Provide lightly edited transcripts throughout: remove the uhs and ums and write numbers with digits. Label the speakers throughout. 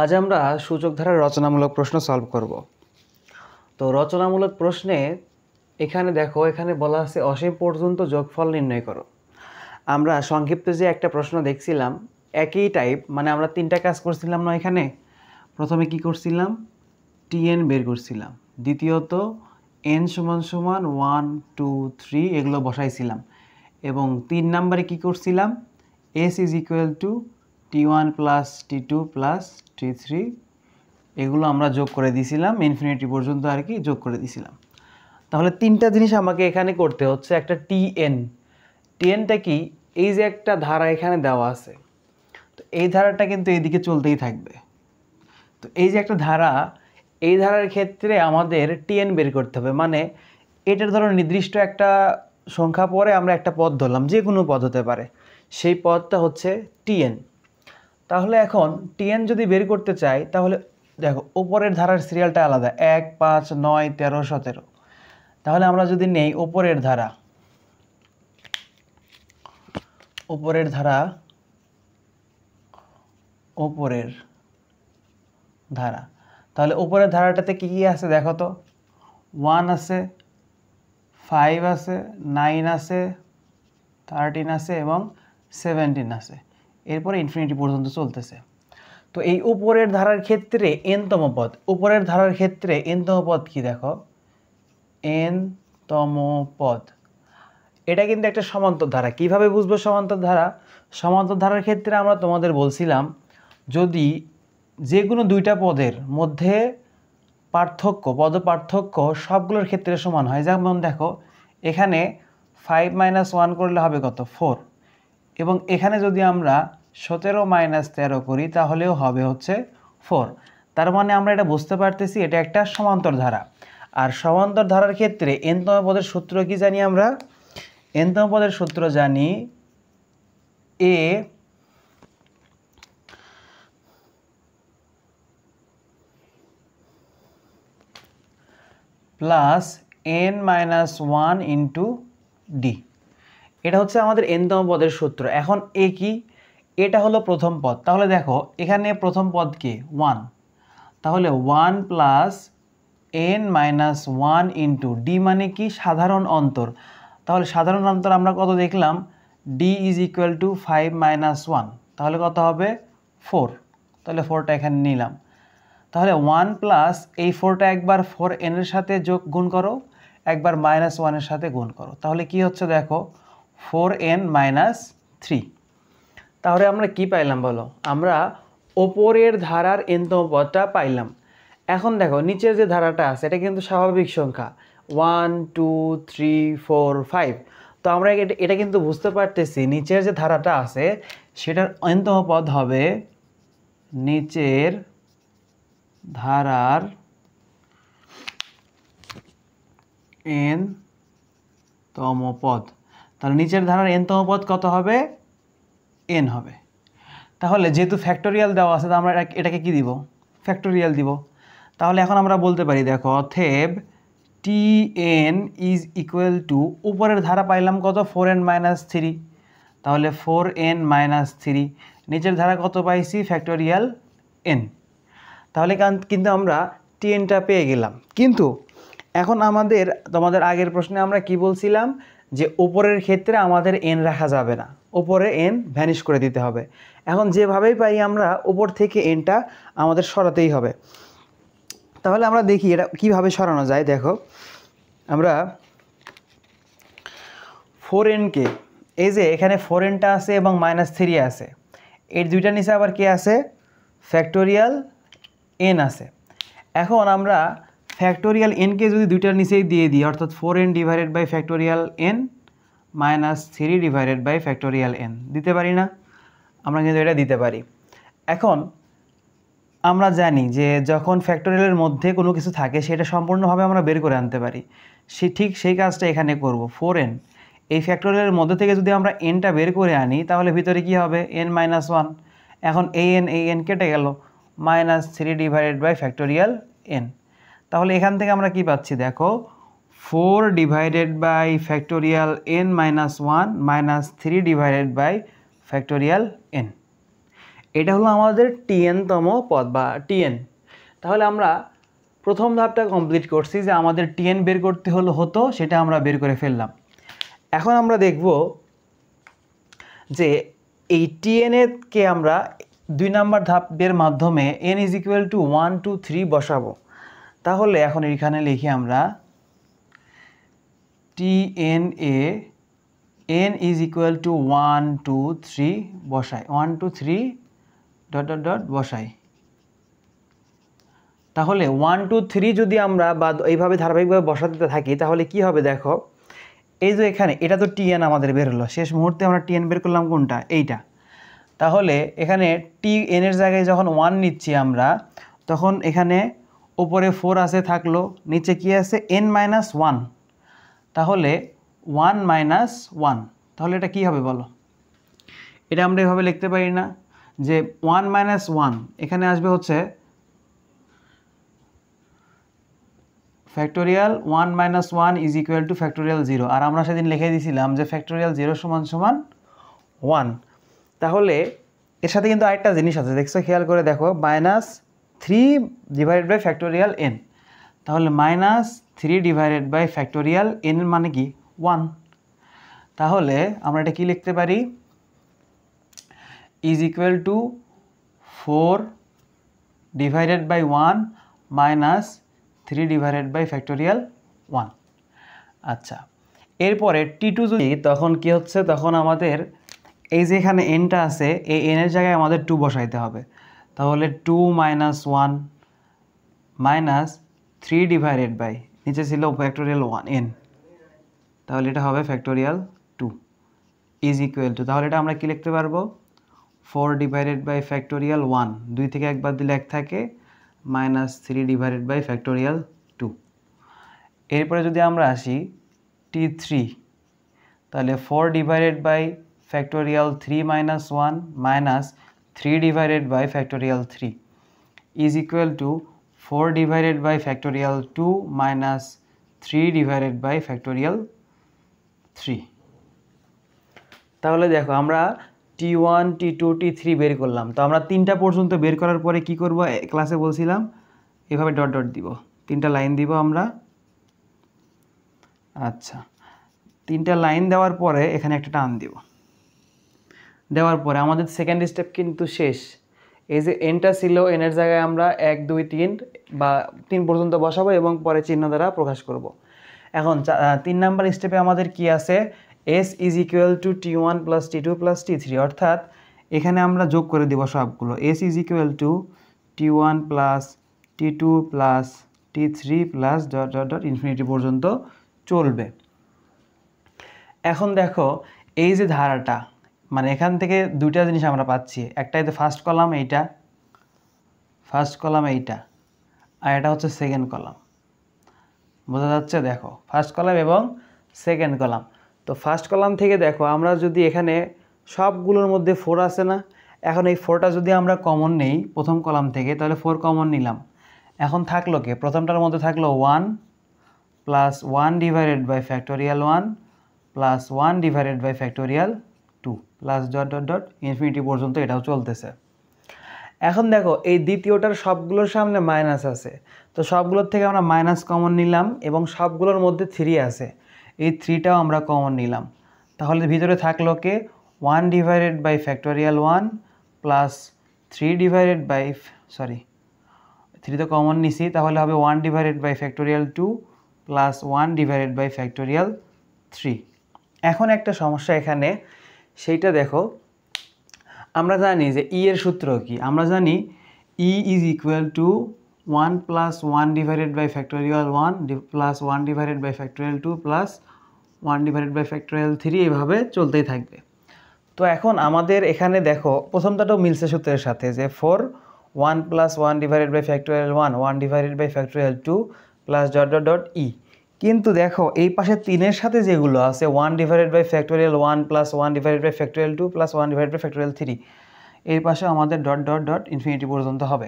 Speaker 1: আজ আমরা সূচক ধারার রচনামূলক প্রশ্ন সলভ করব। তো রচনামূলক প্রশ্নে এখানে দেখো, এখানে বলা আছে অসীম পর্যন্ত যোগফল নির্ণয় করো। আমরা সংক্ষিপ্ত যে একটা প্রশ্ন দেখছিলাম একই টাইপ, মানে আমরা তিনটা কাজ করছিলাম না। এখানে প্রথমে কি করছিলাম, টিএন বের করছিলাম, দ্বিতীয়ত এন সমান সমান 1 2 3 এগুলো বসাইছিলাম, এবং 3 নম্বরে কি করছিলাম, S is equal to T1 plus T2 plus T3 এগুলো আমরা যোগ করে দিয়েছিলাম, ইনফিনিটি পর্যন্ত আর কি যোগ করে দিয়েছিলাম। তাহলে তিনটা জিনিস আমাকে এখানে করতে হচ্ছে। একটা টিএনটা কি, এই যে একটা ধারা এখানে দেওয়া আছে, তো এই ধারাটা কিন্তু এইদিকে চলতেই থাকবে। তো এই যে একটা ধারা, এই ধারার ক্ষেত্রে আমাদের টিএন বের করতে হবে। মানে এটার ধরো নির্দিষ্ট একটা সংখ্যা পরে আমরা একটা পদ ধরলাম, যে কোনো পদ হতে পারে, সেই পদটা হচ্ছে টিএন। তাহলে এখন টিএন যদি বের করতে চাই, তাহলে দেখো ওপরের ধারার সিরিয়ালটা আলাদা, 1 5 9 13 17। তাহলে আমরা যদি নেই ওপরের ধারা, ওপরের ধারা তাহলে ওপরের ধারাটাতে কি কি আছে দেখো তো, 1 আছে, 5 আছে, 9 আছে, 13 আছে এবং 17 আছে, এরপরে ইনফিনিটি পর্যন্ত চলতেছে। তো এই উপরের ধারার ক্ষেত্রে এনতম পদ, উপরের ধারার ক্ষেত্রে এনতম পদ কি দেখো, এনতম পদ। এটা কিন্তু একটা সমান্তর ধারা। কিভাবে বুঝবো সমান্তর ধারা? সমান্তর ধারার ক্ষেত্রে আমরা তোমাদের বলছিলাম, যদি যে কোনো দুইটা পদের মধ্যে পদ পার্থক্য সবগুলোর ক্ষেত্রে সমান হয়, যেমন দেখো এখানে 5 - 1 করলে হবে কত, 4, এবং এখানে যদি আমরা 17 - 13 করি তাহলেও হবে হচ্ছে 4। তার মানে আমরা এটা বুঝতে পারতেছি এটা একটা সমান্তর ধারা। আর সমান্তর ধারার ক্ষেত্রে এনতম পদের সূত্র কি জানি আমরা? এনতম পদের সূত্র জানি এ প্লাস n - 1 ইন্টু ডি। এটা হচ্ছে আমাদের এনতম পদের সূত্র। এখন এ কি, এটা হলো প্রথম পদ। তাহলে দেখো এখানে প্রথম পদ কি, 1, তাহলে 1 প্লাস n - 1 ইন্টু ডি মানে কি, সাধারণ অন্তর। তাহলে সাধারণ অন্তর আমরা কত দেখলাম, ডি ইজ ইকুয়াল টু 5 - 1, তাহলে কত হবে 4। তাহলে 4টা এখানে নিলাম। তাহলে 1 প্লাস এই 4টা একবার 4n এর সাথে গুণ করো, একবার -1 এর সাথে গুণ করো, তাহলে কি হচ্ছে দেখো 4n - 3। তাহলে আমরা কি পাইলাম বলো, আমরা ওপরের ধারার এনতম পদটা পাইলাম। এখন দেখো নিচের যে ধারাটা আছে এটা কিন্তু স্বাভাবিক সংখ্যা, 1 2 3 4 5। তো আমরা এটা কিন্তু বুঝতে পারতেছি নিচের যে ধারাটা আছে সেটার এনতম পদ হবে নিচের ধারার এনতম পদ। তাহলে নিচের ধারার এনতম পদ কত হবে, এন হবে। তাহলে যেহেতু ফ্যাক্টোরিয়াল দেওয়া আছে, আমরা এটাকে কি দিব, ফ্যাক্টোরিয়াল দিব। তাহলে এখন আমরা বলতে পারি দেখো, অতএব টিএন ইজ ইকুয়াল টু, উপরের ধারা পাইলাম কত, 4n - 3, তাহলে 4n - 3, নিচের ধারা কত পাইছি, ফ্যাক্টোরিয়াল n। তাহলে কিন্তু আমরা টিএনটা পেয়ে গেলাম। কিন্তু এখন তোমাদের আগের প্রশ্নে আমরা কি বলছিলাম, যে উপরের ক্ষেত্রে আমাদের এন রাখা যাবে না, উপরে এন ভ্যানিশ করে দিতে হবে। এখন যেভাবেই পাই আমরা উপর থেকে এনটা আমাদের সরাতেই হবে। তাহলে আমরা দেখি এটা কিভাবে সরানো যায়। দেখো আমরা 4nকে, এই যে এখানে 4nটা আছে এবং -3 আছে, এর দুইটা নিচে আবার কে আছে, ফ্যাক্টোরিয়াল n আছে। এখন আমরা ফ্যাক্টোরিয়াল nকে যদি দুইটার নিচেই দিয়ে দিই, অর্থাৎ 4n divided by factorial n -3 divided by factorial n দিতে পারি না? আমরা কিন্তু এটা দিতে পারি। এখন আমরা জানি যে যখন ফ্যাক্টোরিয়ালের মধ্যে কোনো কিছু থাকে সেটা সম্পূর্ণভাবে আমরা বের করে আনতে পারি। ঠিক সেই কাজটা এখানে করব। 4n এই ফ্যাক্টোরিয়ালের মধ্যে থেকে যদি আমরা nটা বের করে আনি, তাহলে ভিতরে কি হবে, n - 1। এখন এই n কেটে গেল, -3 ডিভাইডেড বাই ফ্যাক্টোরিয়াল n। তাহলে এখান থেকে আমরা কি পাচ্ছি দেখো, 4 divided by factorial n - 1 -3 divided by factorial n। এটা হলো আমাদের tn-তম পদ বা tn। তাহলে আমরা প্রথম ধাপটা কমপ্লিট করছি যে আমাদের tn বের করতে হতো, সেটা আমরা বের করে ফেললাম। এখন আমরা দেখব যে এই tn-কে আমরা 2 নম্বর ধাপের মাধ্যমে n = 1 2 3 বসাবো। তাহলে এখন এখানে লিখি আমরা tn-এ n = 1 2 3 বসাই, 1 2 3 ... বসাই। তাহলে 1 2 3 যদি আমরা বা এইভাবে ধারাবাহিকভাবে বসাতে থাকি তাহলে কি হবে দেখো, এই যে এখানে এটা তো tn আমাদের বের হলো, শেষ মুহূর্তে আমরা tn বের করলাম কোনটা, এইটা। তাহলে এখানে tn এর জায়গায় যখন 1 নিচ্ছি আমরা, তখন এখানে উপরে 4 আছে থাকলো, নিচে কি আছে n-1। তাহলে 1 - 1, তাহলে এটা কি হবে বলো? এটা আমরা এভাবে লিখতে পারি না যে 1 - 1 এখানে আসবে হচ্ছে ফ্যাক্টোরিয়াল 1 - 1 = ফ্যাক্টোরিয়াল 0, আর আমরা সেদিন লিখে দিয়েছিলাম যে ফ্যাক্টোরিয়াল 0 = 1। তাহলে এর সাথে কিন্তু আরেকটা জিনিস আছে, দেখছো, খেয়াল করে দেখো, -3 / ফ্যাক্টোরিয়াল n। তাহলে -3 / ফ্যাক্টোরিয়াল n মানে কি 1। তাহলে আমরা এটা কি লিখতে পারি, = 4 / 1 - 3 / ফ্যাক্টোরিয়াল 1। আচ্ছা, এরপরে t2 যদি, তখন কি হচ্ছে, তখন আমাদের এই যে এখানে nটা আছে, এই n এর জায়গায় আমাদের 2 বসাইতে হবে। তাহলে 2 - 1 - 3 নিচে ছিল ফ্যাক্টোরিয়াল 1 n, তাহলে এটা হবে ফ্যাক্টোরিয়াল 2 = তাহলে এটা আমরা কি লিখতে পারবো, 4 / ফ্যাক্টোরিয়াল 1, 2 থেকে 1 বাদ দিলে 1 থাকে, -3 / ফ্যাক্টোরিয়াল 2। এরপরে যদি আমরা আসি t3, তাহলে 4 / ফ্যাক্টোরিয়াল 3 - 1 -3 / ফ্যাক্টোরিয়াল 3 = 4 / ফ্যাক্টোরিয়াল 2 -3 / ফ্যাক্টোরিয়াল 3। তাহলে দেখো আমরা t1 t2 t3 বের করলাম। তো আমরা 3টা পর্যন্ত বের করার পরে কি করব, ক্লাসে বলছিলাম এভাবে ডট ডট দিব, 3টা লাইন দিব আমরা। আচ্ছা, 3টা লাইন দেওয়ার পরে এখানে একটা টান দিব, দেওয়ার পরে আমাদের সেকেন্ড স্টেপ কিন্তু শেষ। এই যে এনটা ছিল, এনের জায়গায় আমরা 1 2 3 বা 3 পর্যন্ত বসাবো এবং পরে চিহ্ন দ্বারা প্রকাশ করব। এখন 3 নাম্বার স্টেপে আমাদের কি আছে, s = t1 + t2 + t3, অর্থাৎ এখানে আমরা যোগ করে দিব সবগুলো। s = t1 + t2 + t3 + infinity পর্যন্ত চলবে। এখন দেখো এই যে ধারাটা, মানে এখান থেকে দুইটা জিনিস আমরা পাচ্ছি, একটা এই যে ফার্স্ট কলাম, এইটা ফার্স্ট কলাম, এইটা, আর এটা হচ্ছে সেকেন্ড কলাম। বোঝা যাচ্ছে? দেখো ফার্স্ট কলাম এবং সেকেন্ড কলাম। তো ফার্স্ট কলাম থেকে দেখো আমরা যদি এখানে সবগুলোর মধ্যে 4 আছে না, এখন এই 4টা যদি আমরা কমন নেই প্রথম কলাম থেকে, তাহলে 4 কমন নিলাম। এখন থাকলো কে, প্রথমটার মধ্যে থাকলো 1 + 1 / ফ্যাক্টোরিয়াল 1 + 1 / ফ্যাক্টোরিয়াল 2 + ইনফিনিটি পর্যন্ত এটাও চলতেছে। এখন দেখো এই দ্বিতীয়টার সবগুলোর সামনে মাইনাস আছে, তো সবগুলোর থেকে আমরা মাইনাস কমন নিলাম এবং সবগুলোর মধ্যে 3 আছে, এই 3টাও আমরা কমন নিলাম। তাহলে ভিতরে থাকলো কে 1 / ফ্যাক্টোরিয়াল 1 + 3 তো কমন নিছি, তাহলে হবে 1 / ফ্যাক্টোরিয়াল 2 + 1 / ফ্যাক্টোরিয়াল 3। এখন একটা সমস্যা এখানে, সেইটা দেখো, আমরা জানি যে ই এর সূত্র কি, আমরা জানি ই = 1 + 1 / ফ্যাক্টোরিয়াল 1 + 1 / ফ্যাক্টোরিয়াল 2 + 1 / ফ্যাক্টোরিয়াল 3, এইভাবে চলতেই থাকবে। তো এখন আমাদের এখানে দেখো প্রথমটাও মিলছে সূত্রের সাথে, যে 4 1 + 1 / ফ্যাক্টোরিয়াল 1 1 / ফ্যাক্টোরিয়াল 2 + ই। কিন্তু দেখো এই পাশে 3-এর সাথে যেগুলো আছে 1 / ফ্যাক্টোরিয়াল 1 + 1 / ফ্যাক্টোরিয়াল 2 + 1 / ফ্যাক্টোরিয়াল 3, এর পাশে আমাদের ... ইনফিনিটি পর্যন্ত হবে।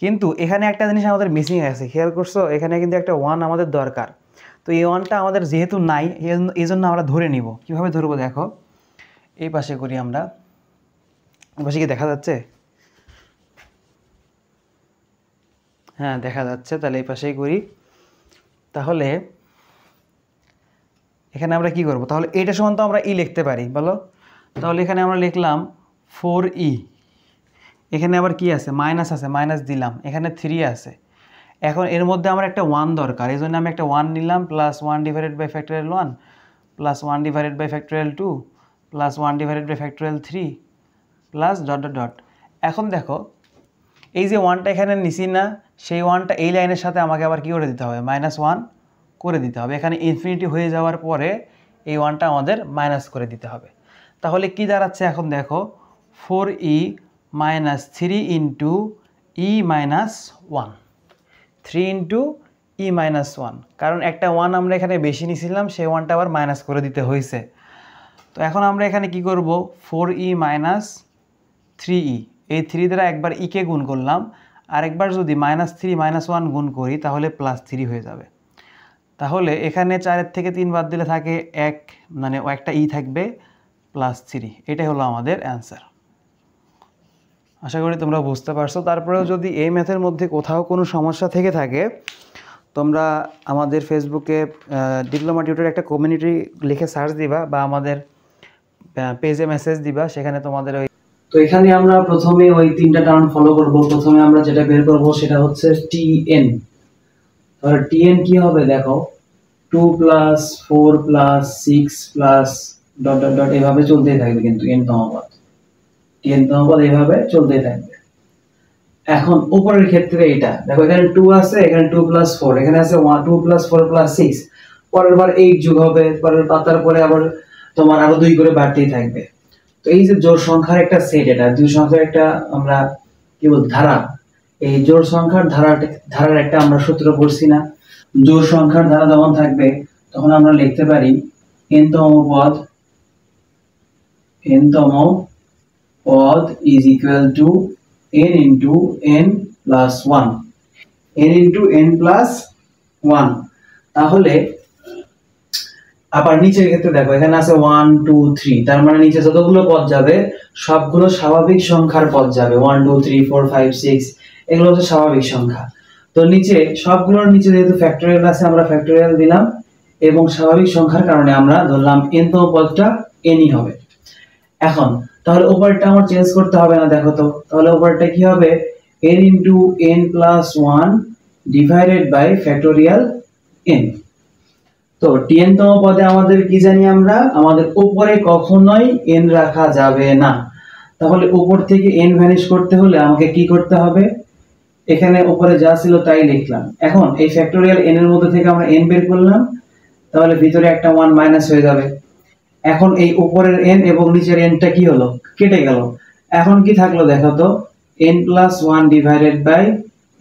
Speaker 1: কিন্তু এখানে একটা জিনিস আমাদের মিসিং আছে, খেয়াল করছো, এখানে কিন্তু একটা 1 আমাদের দরকার। তো এই 1টা আমাদের যেহেতু নাই, এই জন্য আমরা ধরে নিব। কিভাবে ধরবো দেখো, এই পাশে করি আমরা, এই পাশে কি দেখা যাচ্ছে, হ্যাঁ দেখা যাচ্ছে, তাহলে এই পাশেই করি। তাহলে এখানে আমরা কি করব, তাহলে এটা সমান তো আমরা ই লিখতে পারি বলো। তাহলে এখানে আমরা লিখলাম 4e, এখানে আবার কি আছে মাইনাস আছে, মাইনাস দিলাম, এখানে 3 আছে। এখন এর মধ্যে আমার একটা 1 দরকার, এই জন্য আমি একটা 1 নিলাম, plus 1 divided by factorial 1 plus 1 divided by factorial 2 plus 1 divided by factorial 3 plus dot dot dot. এখন দেখো এই যে 1টা এখানে নিছি না, সেই 1টা এই লাইনের সাথে আমাকে আবার কী করে দিতে হবে, -1 করে দিতে হবে। এখানে ইনফিনিটি হয়ে যাওয়ার পরে এই 1টা আমাদের মাইনাস করে দিতে হবে। তাহলে কি দাঁড়াচ্ছে এখন দেখো, 4e মাইনাস 3 ইন্টু ই মাইনাস 1, 3 ইন্টু ই মাইনাস 1, কারণ একটা 1 আমরা এখানে বেশি নিয়েছিলাম, সেই 1টা আবার মাইনাস করে দিতে হয়েছে। তো এখন আমরা এখানে কি করব, 4e মাইনাস 3e, এই 3 দ্বারা একবার ইকে গুণ করলাম, আর একবার যদি -3 -1 গুণ করি তাহলে +3 হয়ে যাবে। তাহলে এখানে 4 থেকে 3 বাদ দিলে থাকে 1, মানে একটা ই থাকবে +3। এটাই হলো আমাদের অ্যান্সার। আশা করি তোমরা বুঝতে পারছো। তারপরেও যদি এই ম্যাথের মধ্যে কোথাও কোনো সমস্যা থেকে থাকে, তোমরা আমাদের ফেসবুকে ডিপ্লোমা টিউটর একটা কমিউনিটি লিখে সার্চ দিবা বা আমাদের পেজে মেসেজ দিবা, সেখানে তোমাদের ওই। তো এখানে আমরা প্রথমে ওই 3টা টার্ম ফলো করব। প্রথমে আমরা যেটা বের করব সেটা হচ্ছে tn। তাহলে tn কি হবে দেখো, 2 + 4 + 6 + ডট ডট ডট এভাবে চলতেই থাকবে, কিন্তু n তম পদ এভাবে চলতেই থাকবে। এখন উপরের ক্ষেত্রে এটা দেখো, এখানে 2 আছে, এখানে 2 + 4, এখানে আছে 2 + 4 + 6, পরের বার 8 যোগ হবে, পরের পাতার পরে আবার তোমার আরো 2 করে বাড়তেই থাকবে। তো এই যে জোড় সংখ্যার একটা সেট, এটা দুই সংখ্যার একটা আমরা কি বল ধারা, এই জোড় সংখ্যার ধারার একটা আমরা সূত্র পড়ছি না, জোড় সংখ্যার ধারা যখন থাকবে তখন আমরা লিখতে পারি n তম পদ is equal to n into n plus 1, n into n plus 1। তাহলে আবার নিচের ক্ষেত্রে দেখো, এখানে আছে 1 2 3, তার মানে নিচে যতগুলো পদ যাবে সবগুলো স্বাভাবিক সংখ্যার পদ যাবে, 1 2 3 4 5 6, এগুলো হচ্ছে স্বাভাবিক সংখ্যা। তো নিচে সবগুলোর নিচে যেহেতু ফ্যাক্টোরিয়াল আছে, আমরা ফ্যাক্টোরিয়াল দিলাম, এবং স্বাভাবিক সংখ্যার কারণে আমরা ধরলাম n তম পদটা nই হবে। এখন তাহলে উপরটা আমার চেঞ্জ করতে হবে না, দেখো তো, তাহলে উপরটা কি হবে, n into n plus 1 divided by factorial n। তো tn তম পদে আমাদের কি জানি আমরা, আমাদের উপরে কখনোই n রাখা যাবে না। তাহলে উপর থেকে n ভ্যানিশ করতে হলে আমাকে কি করতে হবে, এখানে উপরে যা ছিল তাই লিখলাম। এখন এই ফ্যাক্টোরিয়াল n এর মধ্যে থেকে আমরা n বের করলাম, তাহলে ভিতরে একটা 1 মাইনাস হয়ে যাবে। এখন এই উপরের n এবং নিচের nটা কি হলো, কেটে গেল। এখন কি থাকলো দেখো তো, n plus 1 divided by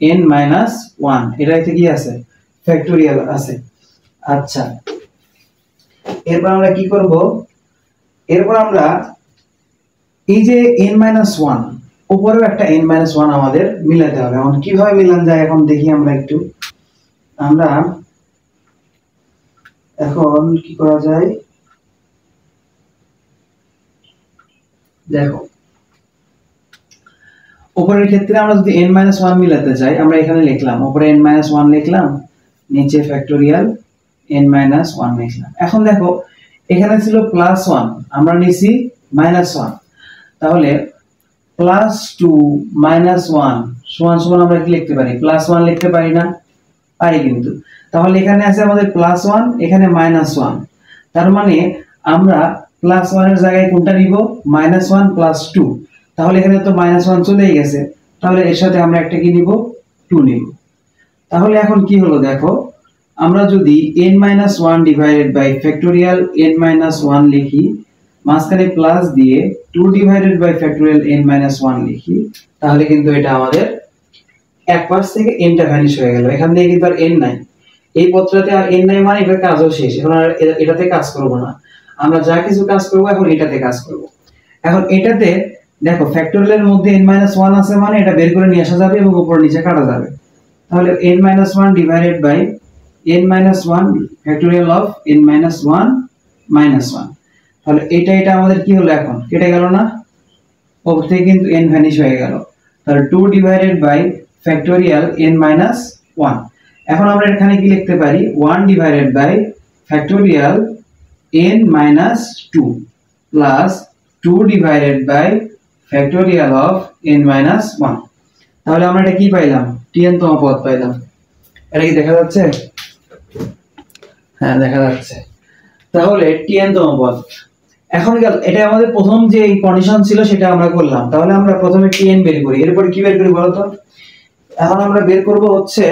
Speaker 1: n minus 1, এটাতে কি আছে, ফ্যাক্টোরিয়াল আছে। আচ্ছা, এরপর আমরা কি করব, এরপর আমরা এই যে n minus 1, উপরেও একটা n minus 1 আমাদের মিলাতে হবে। এখন কিভাবে মিলান যায় এখন দেখি আমরা একটু। আমরা এখন কি করা যায়, দেখো উপরের ক্ষেত্রে আমরা যদি n minus 1 মিলাতে চাই, আমরা এখানে লিখলাম উপরে n minus 1 লিখলাম, নিচে ফ্যাক্টোরিয়াল n minus 1 লিখলাম। এখন দেখো এখানে ছিল +1, আমরা নিছি -1, তাহলে +2 - 1 সমান সমান আমরা কি লিখতে পারি, +1 লিখতে পারি না, পারি কিন্তু। তাহলে এখানে আছে আমাদের +1, এখানে -1, তার মানে আমরা +1 এর জায়গায় কোনটা নিব, -1 + 2, তাহলে এখানে তো -1 চলেই গেছে, তাহলে এর সাথে আমরা একটা কি নিব, 2 নিব। তাহলে এখন কি হলো দেখো, আমরা যদি n - 1 divided by factorial n - 1 লিখি, মাঝখানে প্লাস দিয়ে 2 divided by factorial n - 1 লিখি, তাহলে কিন্তু এটা আমাদের এক পাশ থেকে n টা ভ্যানিশ হয়ে গেল। এখান থেকে কিন্তু আর n নাই, এই পত্রতে আর n নাই, মানে এটার কাজও শেষ। এখন আর এটাতে কাজ করব না, আমরা যা কিছু কাজ করব এখন এটাতে কাজ করব। এখন এটাতে দেখো ফ্যাক্টোরিয়ালের মধ্যে n - 1 আছে, মানে এটা বের করে নিয়ে আসা যাবে এবং উপর নিচে কাটা যাবে। তাহলে n - 1 divided by n - 1 factorial of n - 1 - 1, তাহলে এটা আমাদের কি হলো, এখন কেটে গেল না, উপর থেকে কিন্তু n ভ্যানিশ হয়ে গেল। তাহলে 2 divided by factorial n minus 1। এখন আমরা এখানে কি লিখতে পারি 1 divided by factorial n minus 2 plus 2 divided by factorial of n minus 1। তাহলে আমরা এটা কি পাইলাম tn তম পদ পাইলাম। এটা কি দেখা যাচ্ছে? হ্যাঁ দেখা যাচ্ছে। তাহলে tn তম পদ। এখন এটা আমাদের প্রথম যে কন্ডিশন ছিল সেটা আমরা করলাম। তাহলে আমরা প্রথমে tn বের করি, এরপর কি বের করি বলো তো? এখন আমরা বের করব হচ্ছে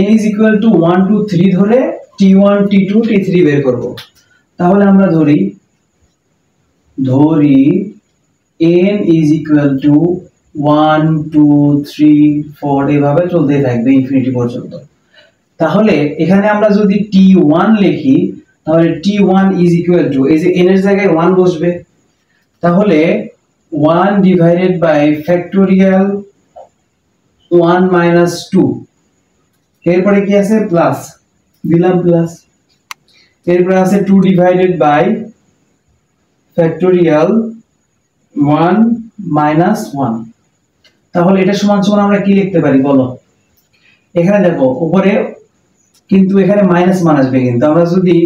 Speaker 1: n is equal to 1 2 3 ধরে t1 t2 t3 বের করব। তাহলে আমরা ধরি n is equal to 1 2 3 4 এভাবে চলতে থাকবে ইনফিনিটি পর্যন্ত। তাহলে এখানে আমরা যদি t1 লিখি তাহলে t1 is equal to এই যে n এর জায়গায় 1 বসবে, তাহলে 1 divided by factorial 1 minus 2, এরপরে কি আছে প্লাস দিলাম প্লাস, এরপরে আছে 2 divided by factorial 1 minus 1। তাহলে এটা সমান সমান আমরা কি লিখতে পারি বলো? এখানে দেখো উপরে কিন্তু এখানে মাইনাস মান আসবে, কিন্তু আমরা যদি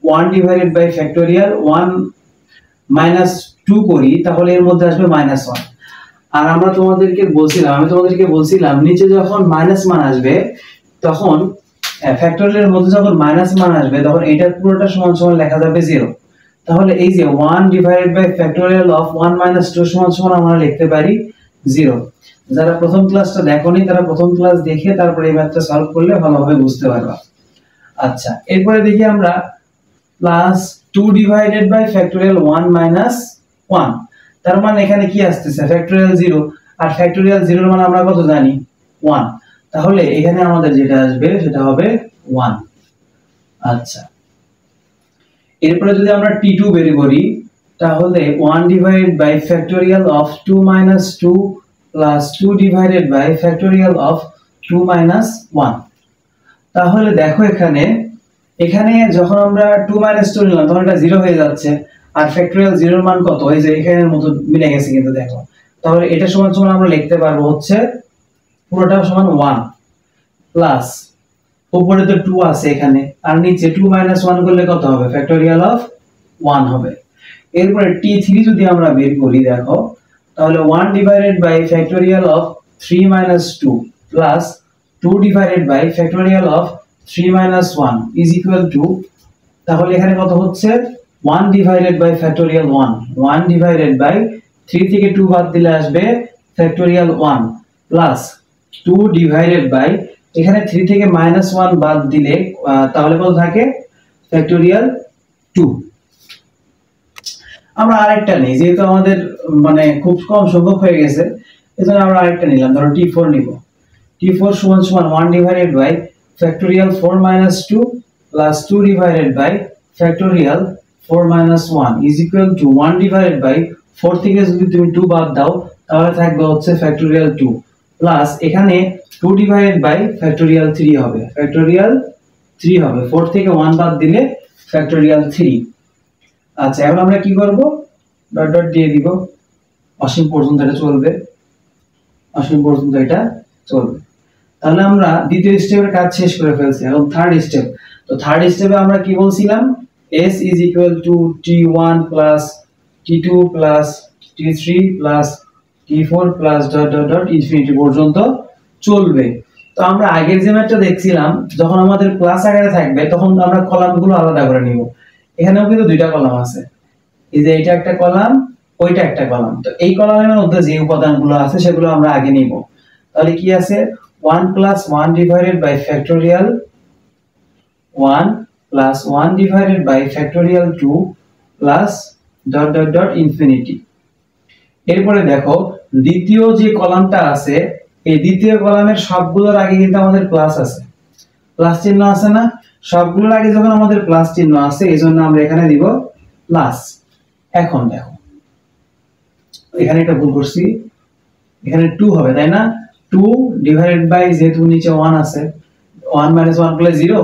Speaker 1: 1 divided by factorial 1 minus 2 করি তাহলে এর মধ্যে আসবে মাইনাস 1। আর আমি তোমাদেরকে বলছিলাম নিচে যখন মাইনাস মান আসবে তখন ফ্যাক্টোরিয়ালের মধ্যে যখন মাইনাস মান আসবে তখন এটার পুরোটা সমান সমান লেখা যাবে 0। তাহলে এই যে 1 divided by factorial of 1 minus 2 সমান সমান আমরা লিখতে পারি 0। যারা প্রথম ক্লাসটা দেখোনি তারা প্রথম ক্লাস দেখে তারপরে এই ম্যাথটা সলভ করলে ভালোভাবে বুঝতে পারবা। আচ্ছা এরপরে দেখি আমরা plus 2 divided by factorial 1 minus 1, তার মানে এখানে কি আসতেছে ফ্যাক্টোরিয়াল 0, আর ফ্যাক্টোরিয়াল 0 এর মান আমরা কত জানি 1, তাহলে এখানে আমাদের যেটা আসবে সেটা হবে 1। আচ্ছা এরপরে যদি আমরা t2 বের করি তাহলে 1 divided by factorial of 2 minus 2 plus 2 divided by factorial of 2 minus 1। তাহলে দেখো এখানে যখন আমরা 2 minus 2 নিলাম তখন এটা 0 হয়ে যাচ্ছে, আর ফ্যাক্টোরিয়াল 0 এর মান কত এই যে এখানের মতো মিলে গেছে কিন্তু দেখো। তাহলে এটা সমান সমান আমরা লিখতে পারবো হচ্ছে পুরোটা সমান 1 প্লাস উপরে তো 2 আছে এখানে, আর নিচে 2 minus 1 করলে কত হবে ফ্যাক্টোরিয়াল অফ 1 হবে। এরপরে t3 যদি আমরা বের করি দেখো তাহলে 1 divided by factorial of 3 minus 2 plus 2 divided by factorial of 3 minus 1 is equal to, তাহলে এখানে কত হচ্ছে 1 divided by factorial 1 divided by 3 থেকে 2 বাদ দিলে আসবে factorial 1 plus 2 divided by এখানে 3 থেকে -1 বাদ দিলে তাহলে কত থাকে factorial 2। আমরা আরেকটা নেই যেহেতু আমাদের মানে খুব কম সংখ্যক হয়ে গেছে এজন্য আমরা আরেকটা নিলাম, ধরো t4 নিব। t4 সমান সমান 1 divided by factorial 4 minus 2 plus 2 divided by factorial 4 minus 1 is equal to 1 divided by 4 থেকে যদি তুমি 2 বাদ দাও তাহলে থাকবে হচ্ছে factorial 2 প্লাস এখানে 2 divided by factorial 3 হবে, factorial 3 হবে, 4 থেকে 1 বাদ দিলে factorial 3। আচ্ছা এখন আমরা কি করব ডট ডট দিয়ে দিব, অসীম পর্যন্ত এটা চলবে, অসীম পর্যন্ত এটা চলবে। তাহলে আমরা দ্বিতীয় স্টেপের কাজ শেষ করে ফেলছি, এখন থার্ড স্টেপ। তো থার্ড স্টেপে আমরা কি বলছিলাম s is equal to t1 plus t2 plus t3 plus t4 plus dot dot dot infinity পর্যন্ত চলবে। তো আমরা আগের যে ম্যাথটা দেখছিলাম যখন আমাদের প্লাস আকারে থাকবে তখন আমরা কলামগুলো আলাদা করে নিব। এখানেও কিন্তু দুইটা কলাম আছে, এই যে এটা একটা কলাম ওইটা একটা কলাম। তো এই কলামের মধ্যে যে উপাদানগুলো আছে সেগুলো আমরা আগে নিব। তাহলে কি আছে 1 plus 1 divided by factorial 1 plus 1 divided by factorial 2 plus dot dot dot infinity। এরপরে দেখো দ্বিতীয় যে কলামটা আছে এই দ্বিতীয় কলামের সবগুলোর আগে কিন্তু আমাদের প্লাস আছে, প্লাস চিহ্ন আছে না, সবগুলোর আগে যখন আমাদের প্লাস চিহ্ন আছে এইজন্য আমরা এখানে দিব প্লাস। এখন দেখো এখানে একটা ভুল করছি, এখানে 2 হবে তাই না, 2 ডিভাইডেড বাই যেহেতু নিচে 1 আছে 1 minus 1 করলে 0,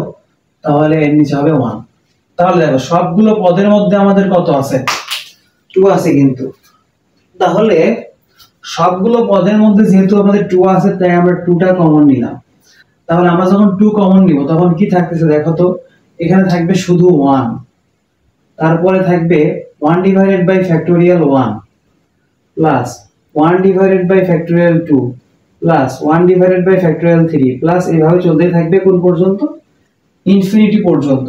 Speaker 1: তাহলে এর নিচে হবে 1। তাহলে দেখো সবগুলো পদের মধ্যে আমাদের কত আছে 2 আছে কিন্তু, তাহলে সবগুলো পদের মধ্যে যেহেতু আমাদের 2 আছে তাই আমরা 2টা কমন নিলাম। তাহলে আমরা যখন 2 কমন নিব তখন কি থাকতেছে দেখো তো, এখানে থাকবে শুধু 1, তারপরে থাকবে 1 divided by factorial 1 plus 1 divided by factorial 2 plus 1 divided by factorial 3 plus এইভাবে চলতেই থাকবে কোন পর্যন্ত, ইনফিনিটি পর্যন্ত।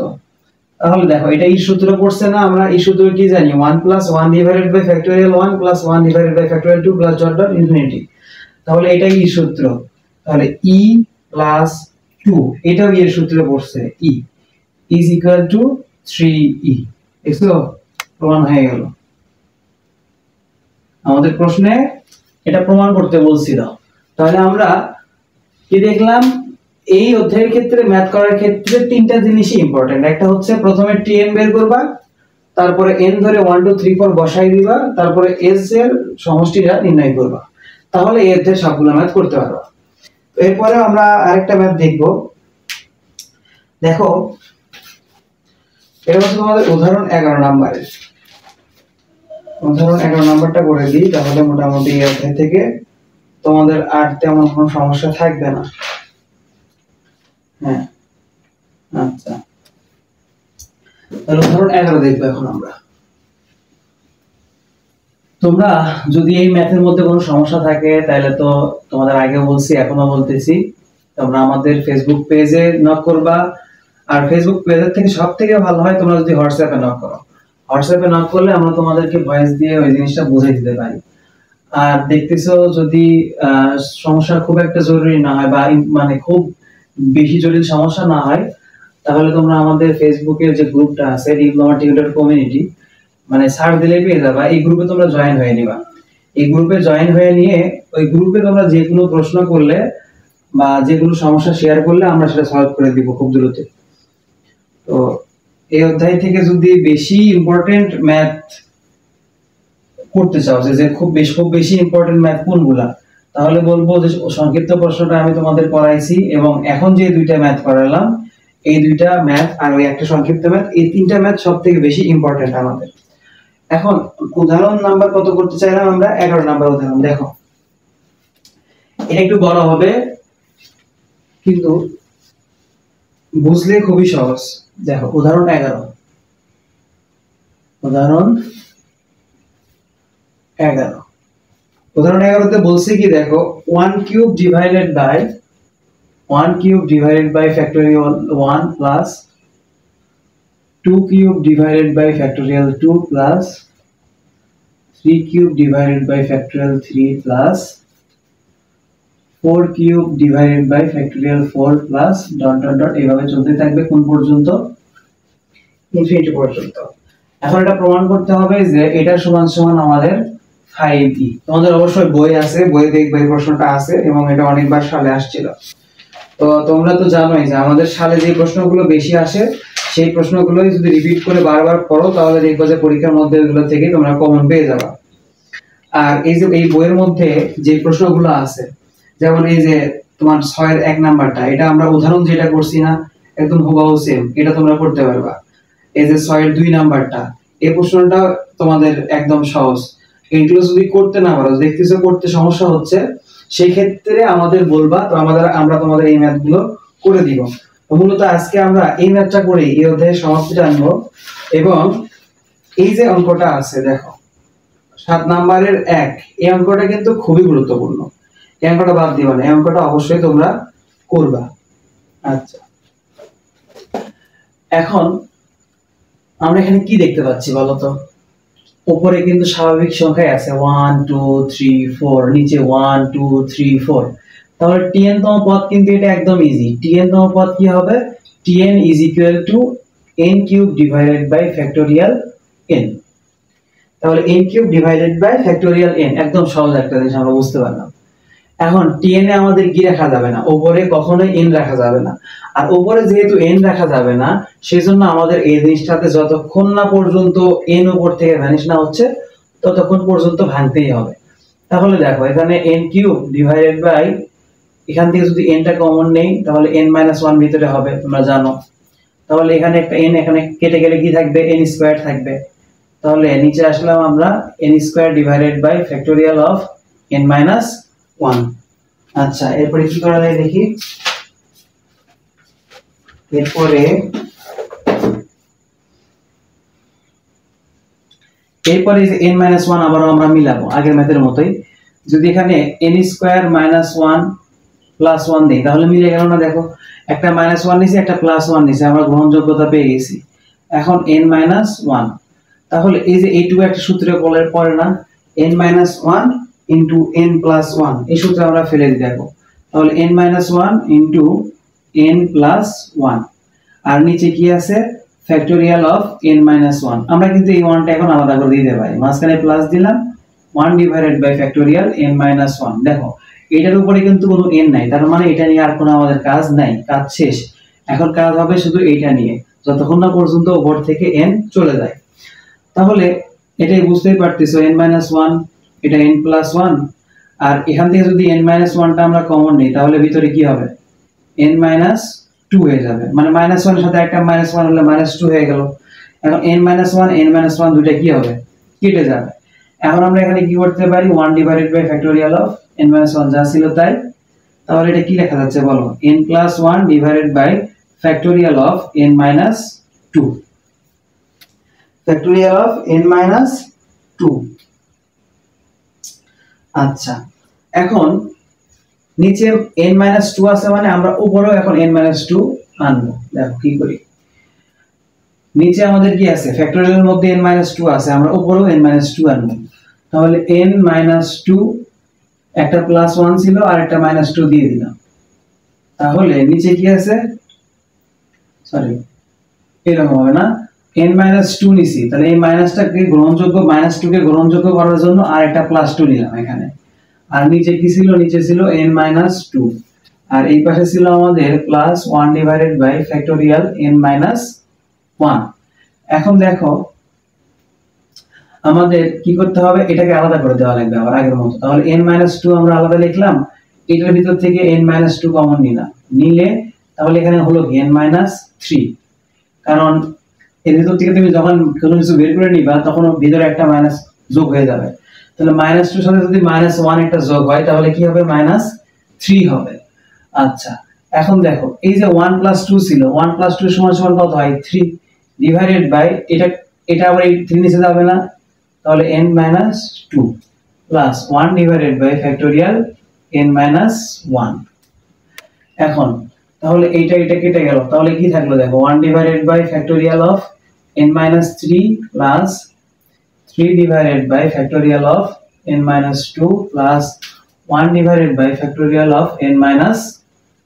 Speaker 1: তাহলে দেখো এটা এই সূত্র পড়ছে না, আমরা এই সূত্র কি জানি 1 plus 1 divided by factorial 1 plus 1 divided by factorial 2 plus dot dot infinity. তাহলে এটাই এই সূত্র। তাহলে e প্লাস 2 এটাও এর সূত্রে পড়ছে, e is equal to 3e। দেখছো প্রমাণ হয়ে গেল। আমাদের প্রশ্নে এটা প্রমাণ করতে বলছিল। তাহলে আমরা কি দেখলাম, এই অধ্যায়ের ক্ষেত্রে ম্যাথ করার ক্ষেত্রে তিনটা জিনিসই ইম্পর্টেন্ট। একটা হচ্ছে প্রথমে tn বের করবা, তারপরে n ধরে 1 2 3 4 বসাই দিবা, তারপরে s এর সমষ্টিটা নির্ণয় করবা, তাহলে এই অধ্যায়ের সবগুলো ম্যাথ করতে পারবা। এরপরে আমরা আরেকটা ম্যাথ দেখব। দেখো এটা হচ্ছে তোমাদের উদাহরণ 11 নম্বরের। উদাহরণ 11 নম্বরটা করে দিই, তাহলে মোটামুটি এই অধ্যায় থেকে তোমাদের আর তেমন কোনো সমস্যা থাকবে না। হ্যাঁ আচ্ছা, তাহলে উদাহরণ 11 দেখবো এখন আমরা। তোমরা যদি এই ম্যাথের মধ্যে কোনো সমস্যা থাকে তাহলে তো তোমাদের আগে বলছি এখনো বলতেছি, তোমরা আমাদের ফেসবুক পেজে নক করবা। আর ফেসবুক পেজের থেকে সবথেকে ভালো হয় তোমরা যদি হোয়াটসঅ্যাপে নক করো। হোয়াটসঅ্যাপে নক করলে আমরা তোমাদেরকে ভয়েস দিয়ে ওই জিনিসটা বুঝিয়ে দিতে পারি। আর দেখতেছো যদি সমস্যা খুব একটা জরুরি না হয় বা মানে খুব বেশি জটিল সমস্যা না হয়, তাহলে তোমরা আমাদের ফেসবুকের যে গ্রুপটা আছে ডিপ্লোমা টিউটর কমিউনিটি, মানে সার্চ দিলে পেয়ে যাবা, এই গ্রুপে তোমরা জয়েন হয়ে নিবা। এই গ্রুপে জয়েন হয়ে নিয়ে ওই গ্রুপে তোমরা যে কোনো প্রশ্ন করলে বা যে কোনো সমস্যা শেয়ার করলে আমরা সেটা সলভ করে দিব খুব দ্রুত। তো এই অধ্যায় থেকে যদি বেশি ইম্পর্টেন্ট ম্যাথ করতে চাও, যে খুব বেশি ইম্পর্টেন্ট ম্যাথ কোনগুলা, তাহলে বলবো যে সংক্ষিপ্ত প্রশ্নটা আমি তোমাদের করাইছি এবং এখন যে দুইটা ম্যাথ করালাম, এই দুইটা ম্যাথ আর ওই একটা সংক্ষিপ্ত ম্যাথ, এই তিনটা ম্যাথ সবথেকে বেশি ইম্পর্টেন্ট আমাদের। এখন উদাহরণ নাম্বার কত করতে চাইলাম আমরা, 11 নাম্বার উদাহরণ। দেখো এটা একটু বড় হবে কিন্তু বুঝলে খুবই সহজ। দেখো উদাহরণ 11, উদাহরণ 11, উদাহরণ 11 তে বলছে কি দেখো, 1 cube divided by factorial 1 plus 2 cube divided by factorial 2 plus 3 cube divided by factorial 3 plus 4 cube divided by factorial 4 plus dot dot dot এইভাবে চলতে থাকবে কোন পর্যন্ত, ইনফিনিটি পর্যন্ত। এখন এটা প্রমাণ করতে হবে যে এটা সমান সমান আমাদের 5e। তোমাদের অবশ্যই বই আছে, বই দেখবে এই প্রশ্নটা আছে এবং এটা অনেকবার সালে আসছিল। তো তোমরা তো জানোই যে আমাদের সালে যে প্রশ্নগুলো বেশি আসে সেই প্রশ্নগুলোই যদি রিপিট করে বারবার পড়ো তাহলে দেখবে যে পরীক্ষার মধ্যে এগুলো থেকে তোমরা কমন পেয়ে যাবে। আর এই যে এই বইয়ের মধ্যে যে প্রশ্নগুলো আছে, যেমন এই যে তোমার 6 এর 1 নাম্বারটা, এটা আমরা উদাহরণ যেটা করছি না একদম হুবহু সেম, এটা তোমরা করতে পারবা। এই যে 6 এর 2 নাম্বারটা, এই প্রশ্নটা তোমাদের একদম সহজ। এইগুলো যদি করতে না পারো, দেখতেছো করতে সমস্যা হচ্ছে, সেই ক্ষেত্রে আমাদের বলবা, তো আমরা তোমাদের এই ম্যাথগুলো করে দিব। তো মূলত আজকে আমরা এই ম্যাথটা করে এই অধ্যায়ের সমাপ্তিটা আনবো। এবং এই যে অঙ্কটা আছে দেখো 7 নাম্বারের 1, এই অঙ্কটা কিন্তু খুবই গুরুত্বপূর্ণ। এই অঙ্কটা বাদ দিবা না, এই অঙ্কটা অবশ্যই তোমরা করবা। আচ্ছা, এখন আমরা এখানে কি দেখতে পাচ্ছি বলতো, উপরে কিন্তু স্বাভাবিক সংখ্যাই আছে 1 2 3 4, নিচে 1 2 3 4। তাহলে tn তম পদ কিন্তু এটা একদম ইজি। tn তম পদ কি হবে, tn is equal to n cube divided by factorial n। তাহলে n cube divided by factorial n, একদম সহজ একটা জিনিস আমরা বুঝতে পারলাম। এখন tn এ আমাদের কি রাখা যাবে না, উপরে কখনোই n রাখা যাবে না। আর উপরে যেহেতু n রাখা যাবে না, সেজন্য আমাদের এই জিনিসটাতে যতক্ষণ না পর্যন্ত n উপর থেকে ভ্যানিশ না হচ্ছে ততক্ষণ পর্যন্ত ভাঙতেই হবে। তাহলে দেখো এখানে n কিউব ডিভাইডেড বাই, এখান থেকে যদি n টা কমন নেই তাহলে n - 1 ভিতরে হবে, তোমরা জানো। তাহলে এখানে একটা n এখানে কেটে গেলে কি থাকবে, n স্কয়ার থাকবে। তাহলে নিচে আসলাম আমরা n square divided by factorial of n minus 1। আচ্ছা, এরপরে কি করা যায় দেখি। এরপরে যে n মাইনাস 1 আবারও আমরা মিলাবো আগের ম্যাথের মতোই। যদি এখানে n স্কয়ার মাইনাস 1 প্লাস 1 দেই তাহলে মিলে গেল না? দেখো, একটা মাইনাস 1 নিছি, একটা প্লাস 1 নিছি, আমরা গ্রহণযোগ্যতা পেয়ে গেছি। এখন n মাইনাস 1, তাহলে এই যে এইটুকু একটা সূত্রে পড়ে না, n minus 1 into n plus 1, এই সূত্রে আমরা ফেলে দিই। দেখো, তাহলে n minus 1 into n plus 1, আর নিচে কি আছে? Factorial of n minus 1। আমরা কিন্তু এই 1টা এখন আলাদা করে দিতে পারি, মাঝখানে প্লাস দিলাম 1 divided by factorial n minus 1। দেখো, এটার উপরে কিন্তু কোনো n নাই, তার মানে এটা নিয়ে আর কোনো আমাদের কাজ নাই, কাজ শেষ। এখন কাজ হবে শুধু এইটা নিয়ে, যতক্ষণ না পর্যন্ত উপর থেকে n চলে যায়। তাহলে এটাই বুঝতেই পারতেছো, n মাইনাস 1 এটা n প্লাস 1, আর এখান থেকে যদি n মাইনাস 1টা আমরা কমন নিই তাহলে ভিতরে কি হবে? n মাইনাস 2 হয়ে যাবে, মানে মাইনাস 1 এর সাথে একটা মাইনাস 1 হলে মাইনাস 2 হয়ে গেল। এখন n মাইনাস 1 n মাইনাস 1 দুটো কি হবে? কেটে যাবে। এখন আমরা এখানে কি করতে পারি? 1 divided by factorial of n minus 1 যা ছিল তাই। তাহলে এটা কি লেখা যাচ্ছে বলো? n plus 1 divided by factorial of n minus 2, factorial of n minus 2। আচ্ছা, এখন নিচে n মাইনাস 2 আছে, মানে আমরা উপরেও এখন n মাইনাস 2 আনবো। দেখো কি করি, নিচে আমাদের কি আছে? ফ্যাক্টোরিয়ালের মধ্যে n মাইনাস 2 আছে, আমরা উপরেও n মাইনাস 2 আনবো। তাহলে n মাইনাস 2, একটা প্লাস 1 ছিল আর একটা মাইনাস 2 দিয়ে দিলাম। তাহলে নিচে কি আছে? সরি, এরকম হবে না, n মাইনাস 2 নিছি, তাহলে এই মাইনাসটাকে গ্রহণযোগ্য, মাইনাস 2 কে গ্রহণযোগ্য করার জন্য আর একটা প্লাস 2 নিলাম এখানে। আর নিচে কি ছিল? নিচে ছিল n মাইনাস 2, আর এই পাশে ছিল আমাদের plus 1 divided by factorial n minus 1। এখন দেখো আমাদের কি করতে হবে? এটাকে আলাদা করে দেওয়া লাগবে আবার আগের মতো। তাহলে n মাইনাস 2 আমরা আলাদা লিখলাম, এটার ভিতর থেকে n মাইনাস 2 কমন নিলাম, নিলে তাহলে এখানে হলো n মাইনাস 3। কারণ এর ভিতর থেকে তুমি যখন কোনো কিছু বের করে নিবা তখন ভিতরে একটা মাইনাস যোগ হয়ে যাবে। তাহলে মাইনাস 2 এর সাথে যদি মাইনাস 1 একটা যোগ হয় তাহলে কি হবে? মাইনাস 3 হবে। আচ্ছা, এখন দেখো এই যে 1 প্লাস 2 ছিল, 1 প্লাস 2 সমান সমান কত হয়? 3 ডিভাইডেড বাই এটা আবার এই 3 নিচে যাবে না, তাহলে n minus 2 plus 1 divided by factorial n minus 1। এখন তাহলে এটা কেটে গেল, তাহলে কি থাকলো? দেখো 1 divided by factorial of n minus 3 plus 3 divided by factorial of n minus 2 plus 1 divided by factorial of n minus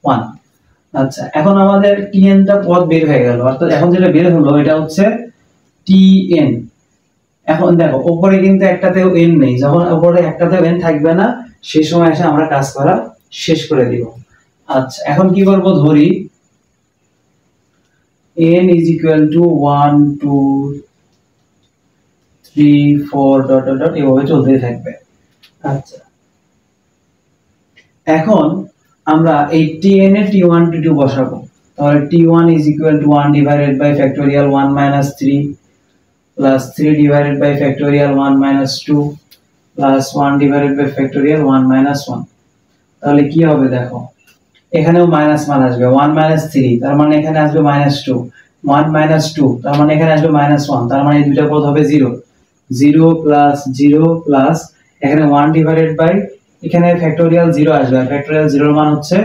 Speaker 1: 1। আচ্ছা, এখন আমাদের tn টা পদ বের হয়ে গেল, অর্থাৎ এখন যেটা বের হলো এটা হচ্ছে tn। এখন দেখো উপরে কিন্তু একটাতেও n নেই, যখন উপরে একটাতেও n থাকবে না সেই সময় এসে আমরা কাজ করা শেষ করে দিব। আচ্ছা, এখন কি করব? ধরি n is equal to 1 2 3 4 dot dot dot এভাবে চলতেই থাকবে। আচ্ছা, এখন আমরা এই tn এ t1 t2 বসাবো। তাহলে t1 is equal to 1 divided by factorial 1 minus 3 plus 3 divided by factorial 1 minus 2 plus 1 divided by factorial 1 minus 1। তাহলে কি হবে? দেখো এখানেও মাইনাস মান আসবে, 1 minus 3 তার মানে এখানে আসবে minus 2, 1 minus 2 তার মানে এখানে আসবে minus 1, তার মানে এই দুটো পদ হবে 0, 0 plus 0 plus এখানে 1 divided by এখানে ফ্যাক্টোরিয়াল 0 আসবে, আর ফ্যাক্টোরিয়াল 0 এর মান হচ্ছে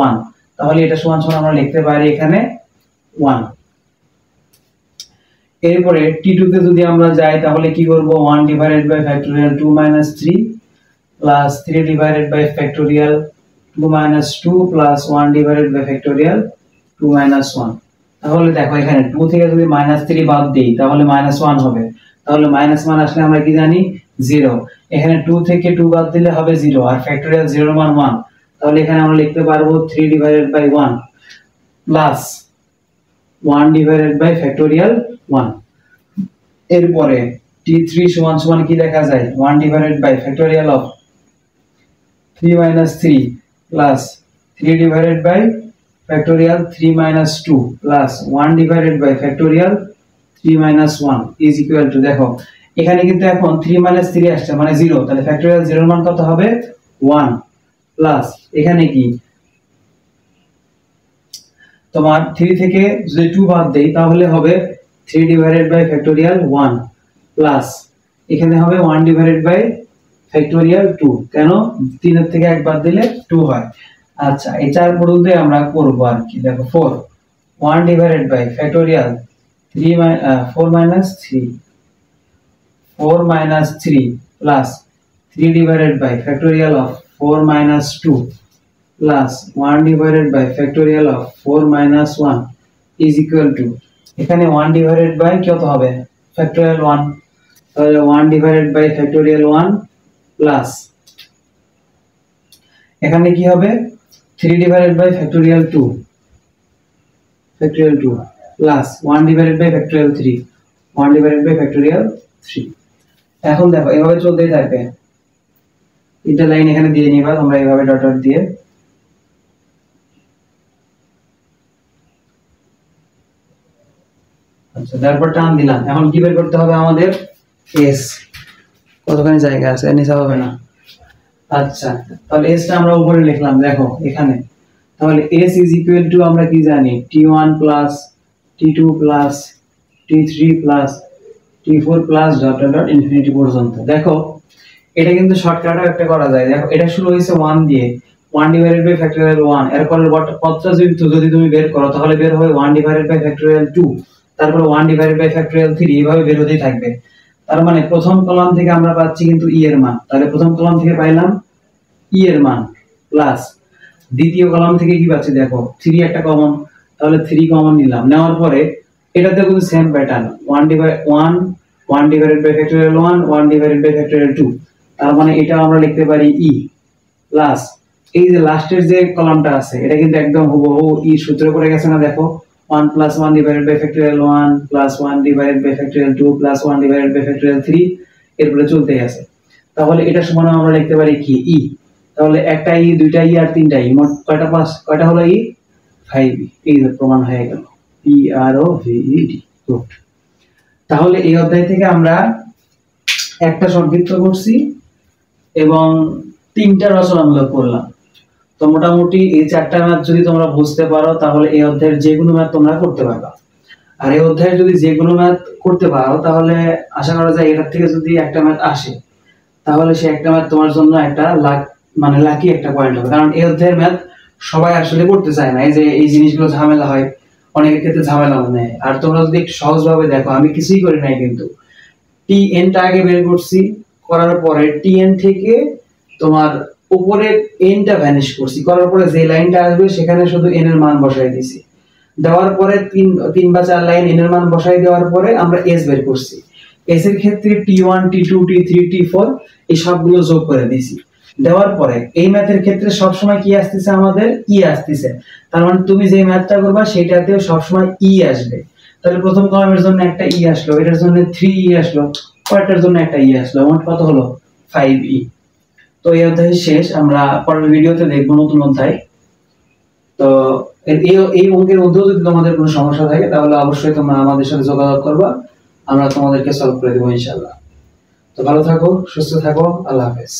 Speaker 1: 1, তাহলে এটা সমান সমান আমরা লিখতে পারি এখানে 1। এরপরে t2 তে যদি আমরা যাই তাহলে কি করব? 1 divided by factorial 2 minus 3 plus 3 divided by factorial 2 minus 2 plus 1 divided by factorial 2 minus 1। তাহলে দেখো এখানে 2 থেকে যদি -3 বাদ দেই তাহলে -1 হবে, তাহলে -1 আসলে আমরা কি জানি? 0। এখানে 2 থেকে 2 বাদ দিলে হবে 0, আর ফ্যাক্টোরিয়াল 0 এর মান 1, তাহলে এখানে আমরা লিখতে পারবো 3 divided by 1 plus 1 divided by factorial 1। এরপরে t3 সমান সমান কি লেখা যায়? 1 divided by factorial of 3 minus 3 plus 3 divided by factorial 3 minus 2 plus 1 divided by factorial 3 minus 1 is equal to, দেখো এখানে কিন্তু এখন 3 - 3 আসছে মানে 0, তাহলে ফ্যাক্টরিয়াল 0 এর মান কত হবে 1 প্লাস এখানে কি তোমার 3 থেকে যদি 2 বাদ দেই তাহলে হবে 3 ডিভাইডেড বাই ফ্যাক্টরিয়াল 1 প্লাস এখানে হবে 1 ডিভাইডেড বাই ফ্যাক্টরিয়াল 2, কেন 3 এর থেকে 1 বাদ দিলে 2 হয়। আচ্ছা এই 4 পর্যন্ত আমরা করব আর কি, দেখো 4 1 divided by factorial 4 minus 3 plus 3 divided by factorial of 4 minus 2 plus 1 divided by factorial of 4 minus 1 is equal to এখানে 1 divided by কত হবে factorial 1, তাহলে 1 divided by factorial 1 plus এখানে কি হবে 3 divided by factorial 2 plus 1 divided by factorial 3 1 divided by factorial 3। এখন দেখো এভাবে চলতেই থাকবে, তিনটা লাইন এখানে দিয়ে নিবা তোমরা এইভাবে ডট ডট দিয়ে। আচ্ছা তারপর টান দিলাম, এখন কি বের করতে হবে আমাদের s, কতখানি জায়গা আছে নিচে হবে না। আচ্ছা তাহলে s টা আমরা উপরে লিখলাম দেখো এখানে, তাহলে s is equal to আমরা কি জানি t1 plus t2 plus t3 plus t4 plus dot dot infinity পর্যন্ত। দেখো এটা কিন্তু শর্টকাটও একটা করা যায়, দেখো এটা শুরু হয়েছে 1 দিয়ে 1 ডিভাইডেড বাই ফ্যাক্টরিয়াল 1, এরপর পদটা যদি তুমি বের করো তাহলে বের হবে 1 ডিভাইডেড বাই ফ্যাক্টরিয়াল 2, তারপর 1 ডিভাইডেড বাই ফ্যাক্টরিয়াল 3, এইভাবে বের হতেই থাকবে। তার মানে প্রথম কলাম থেকে আমরা পাচ্ছি কিন্তু e এর মান, তাহলে প্রথম কলাম থেকে পাইলাম e এর মান প্লাস দ্বিতীয় কলাম থেকে কি পাচ্ছি দেখো 3 একটা কমন, তাহলে 3 কমন নিলাম, নেওয়ার পরে এটাতে কিন্তু same pattern 1 divided by factorial 1 1 divided by factorial 2, তার মানে এটা আমরা লিখতে পারি e প্লাস এই যে লাস্টের যে কলামটা আছে এটা কিন্তু একদম হুবহু e সূত্র করে গেছে না, দেখো 1 plus 1 divided by factorial 1 plus 1 divided by factorial 2 plus 1 divided by factorial 3, এরপরে চলতে আছে। তাহলে এটা সমান আমরা লিখতে পারি কি e, তাহলে একটা e দুইটা e আর তিনটা e, মোট কয়টা হলো e 5e, এই যে প্রমাণ হয়ে গেল p r o v e d good. তাহলে এই অধ্যায় থেকে আমরা একটা সংক্ষিপ্ত করছি এবং তিনটা রচনামূলক করলাম। তো মোটামুটি এই চারটা ম্যাথ যদি তোমরা বুঝতে পারো তাহলে এই অধ্যায়ের যে কোনো ম্যাথ তোমরা করতে পারবা। আর এই অধ্যায়ে যদি যে কোনো ম্যাথ করতে পারো তাহলে আশা করা যায় এটার থেকে যদি একটা ম্যাথ আসে তাহলে সে একটা ম্যাথ তোমার জন্য একটা লাকি একটা পয়েন্ট হবে, কারণ এই অধ্যায়ের ম্যাথ সবাই আসলে করতে চায় না, এই যে এই জিনিসগুলো ঝামেলা হয়, অনেকের ক্ষেত্রে ঝামেলা নেয়। আর তোমরা যদি একটু সহজভাবে দেখো, আমি কিছুই করি নাই, কিন্তু tn টা আগে বের করছি, করার পরে tn থেকে তোমার উপরে n টা ভ্যানিশ করছি, করার পরে যে লাইনটা আসবে সেখানে শুধু n এর মান বসাই দিয়েছি, দেওয়ার পরে তিন বা চার লাইন n এর মান বসাই দেওয়ার পরে আমরা s বের করছি। s এর ক্ষেত্রে t1 t2 t3 t4 এই সবগুলো যোগ করে দিয়েছি, দেওয়ার পরে এই ম্যাথের ক্ষেত্রে সব সময় কি আসতেছে আমাদের e আসতেছে, তার মানে তুমি যে ম্যাথটা করবা সেটাতে সব সময় e আসবে। তাহলে প্রথম কলামের জন্য একটা e আসলো, এটার জন্য 3e আসলো, পরেরটার জন্য একটা e আসলো, মোট কত হলো 5e। তো এই অধ্যায় শেষ, আমরা পরের ভিডিওতে দেখব নতুন অধ্যায়। তো এই অঙ্কের মধ্যেও যদি তোমাদের কোনো সমস্যা থাকে তাহলে অবশ্যই তোমরা আমাদের সাথে যোগাযোগ করবা, আমরা তোমাদেরকে সলভ করে দেবো ইনশাআল্লাহ। তো ভালো থাকো, সুস্থ থাকো, আল্লাহ হাফেজ।